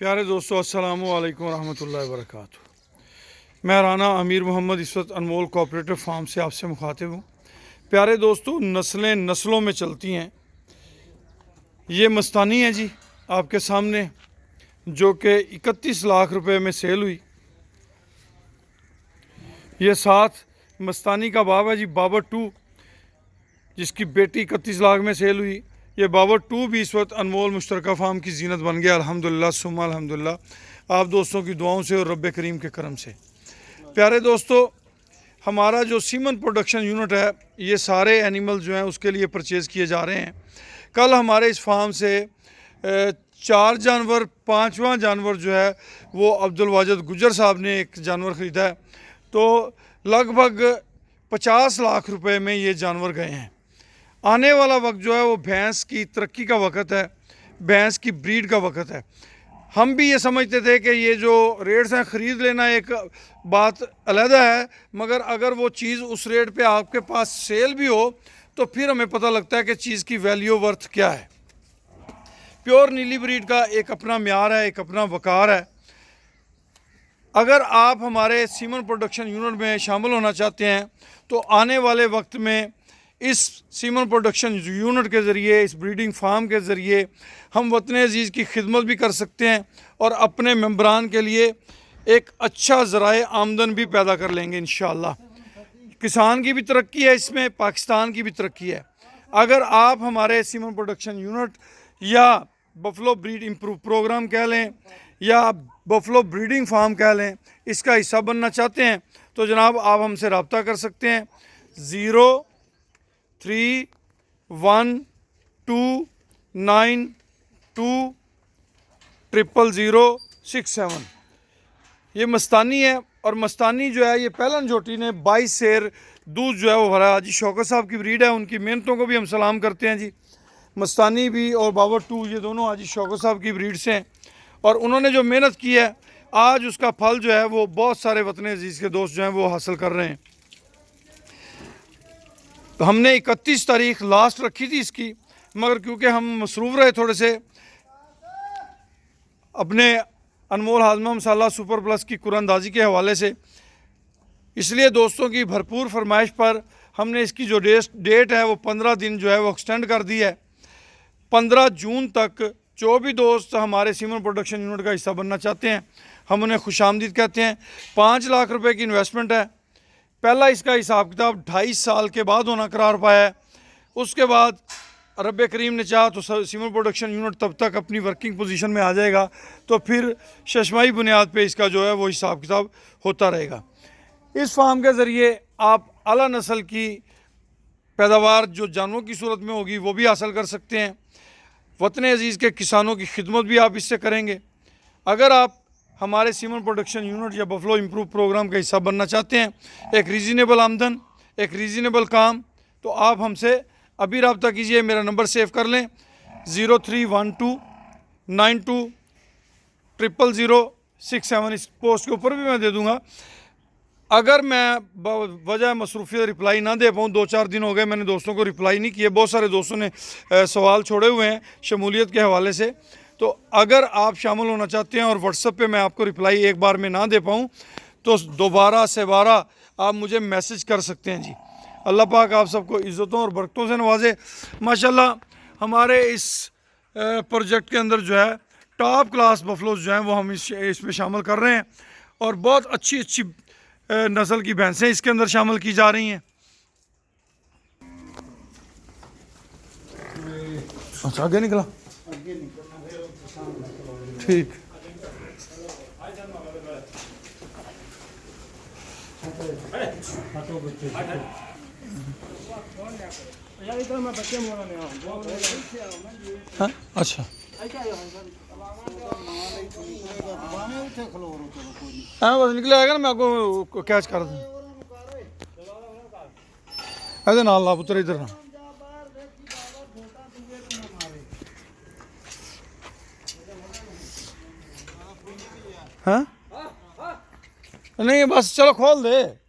प्यारे दोस्तों, अस्सलाम वालेकुम रहमतुल्लाहि व बरकातुहू। मैं राना अमीर मोहम्मद इस वक्त अनमोल कोऑपरेटिव फार्म से आपसे मुखातिब हूँ। प्यारे दोस्तों, नस्लें नस्लों में चलती हैं। ये मस्तानी है जी आपके सामने, जो कि 31 लाख रुपए में सेल हुई। ये साथ मस्तानी का बाब है जी, बाबर 2, जिसकी बेटी 31 लाख में सेल हुई। ये बाबर 2 भी इस वक्त अनमोल मुश्तरका फार्म की जीनत बन गया। अल्हम्दुलिल्लाह सुम्मा अल्हम्दुलिल्लाह, आप दोस्तों की दुआओं से और रब्बे करीम के करम से। प्यारे दोस्तों, हमारा जो सीमन प्रोडक्शन यूनिट है, ये सारे एनिमल जो हैं उसके लिए परचेज़ किए जा रहे हैं। कल हमारे इस फार्म से 4 जानवर, 5वां जानवर जो है वो अब्दुल वाजिद गुजर साहब ने एक जानवर ख़रीदा है। तो लगभग 50 लाख रुपए में ये जानवर गए हैं। आने वाला वक्त जो है वो भैंस की तरक्की का वक्त है, भैंस की ब्रीड का वक्त है। हम भी ये समझते थे कि ये जो रेट्स हैं, ख़रीद लेना एक बात अलहदा है, मगर अगर वो चीज़ उस रेट पे आपके पास सेल भी हो तो फिर हमें पता लगता है कि चीज़ की वैल्यू वर्थ क्या है। प्योर नीली ब्रीड का एक अपना म्यार है, एक अपना वकार है। अगर आप हमारे सीमन प्रोडक्शन यूनिट में शामिल होना चाहते हैं तो आने वाले वक्त में इस सीमन प्रोडक्शन यूनिट के ज़रिए, इस ब्रीडिंग फार्म के ज़रिए हम वतन अज़ीज़ की खिदमत भी कर सकते हैं और अपने मेंबरान के लिए एक अच्छा ज़राए आमदन भी पैदा कर लेंगे इंशाअल्लाह। किसान की भी तरक्की है इसमें, पाकिस्तान की भी तरक्की है। अगर आप हमारे सीमन प्रोडक्शन यूनिट या बफलो ब्रीड इम्प्रूव प्रोग्राम कह लें या बफलो ब्रीडिंग फार्म कह लें, इसका हिस्सा बनना चाहते हैं तो जनाब आप हमसे रब्ता कर सकते हैं। 0312920067। ये मस्तानी है और मस्तानी जो है ये पहलन झोटी ने 22 शेर दूध जो है वो भरा। हाजी शौकत साहब की ब्रीड है, उनकी मेहनतों को भी हम सलाम करते हैं जी। मस्तानी भी और बाबर 2 ये दोनों हाजी शौकत साहब की ब्रीड से हैं और उन्होंने जो मेहनत की है आज उसका फल जो है वो बहुत सारे वतन अजीज़ के दोस्त जो हैं वो हासिल कर रहे हैं। तो हमने 31 तारीख लास्ट रखी थी इसकी, मगर क्योंकि हम मसरूफ़ रहे थोड़े से अपने अनमोल हाज़मा मसाला सुपर प्लस की कुरानंदाजी के हवाले से, इसलिए दोस्तों की भरपूर फरमाइश पर हमने इसकी जो डेट है वो 15 दिन जो है वो एक्सटेंड कर दी है। 15 जून तक जो भी दोस्त हमारे सीमन प्रोडक्शन यूनिट का हिस्सा बनना चाहते हैं हम उन्हें खुशामदीद कहते हैं। 5 लाख रुपए की इन्वेस्टमेंट है। पहला इसका हिसाब किताब 2.5 साल के बाद होना करार पाया है। उसके बाद रब्बे करीम ने चाहा तो सीमन प्रोडक्शन यूनिट तब तक अपनी वर्किंग पोजीशन में आ जाएगा, तो फिर शशमाई बुनियाद पे इसका जो है वो हिसाब किताब होता रहेगा। इस फार्म के ज़रिए आप आला नस्ल की पैदावार जो जानवरों की सूरत में होगी वो भी हासिल कर सकते हैं। वतन अज़ीज़ के किसानों की खिदमत भी आप इससे करेंगे। अगर आप हमारे सीमन प्रोडक्शन यूनिट या बफलो इम्प्रूव प्रोग्राम का हिस्सा बनना चाहते हैं, एक रीज़नेबल आमदन, एक रीज़नेबल काम, तो आप हमसे अभी रब्ता कीजिए। मेरा नंबर सेव कर लें 031292000067। इस पोस्ट के ऊपर भी मैं दे दूँगा। अगर मैं वजह मसरूफियत रिप्लाई ना दे पाऊँ, 2-4 दिन हो गए मैंने दोस्तों को रिप्लाई नहीं किए, बहुत सारे दोस्तों ने सवाल छोड़े हुए हैं शमूलियत के हवाले से, तो अगर आप शामिल होना चाहते हैं और व्हाट्सएप पे मैं आपको रिप्लाई एक बार में ना दे पाऊँ तो दोबारा से बारह आप मुझे मैसेज कर सकते हैं जी। अल्लाह पाक आप सबको इज़्ज़तों और बरकतों से नवाजे। माशाल्लाह हमारे इस प्रोजेक्ट के अंदर जो है टॉप क्लास बफलोज जो हैं वो हम इसमें शामिल कर रहे हैं और बहुत अच्छी अच्छी नस्ल की भैंसें इसके अंदर शामिल की जा रही हैं। अच्छा, आगे निकला, ठीक। हाँ अच्छा, हाँ बस निकले आएगा ना, मैं आपको कैच कर दूँ। ऐसे नाल ला पुत्र, इधर ना। हाँ नहीं बस चलो खोल दे।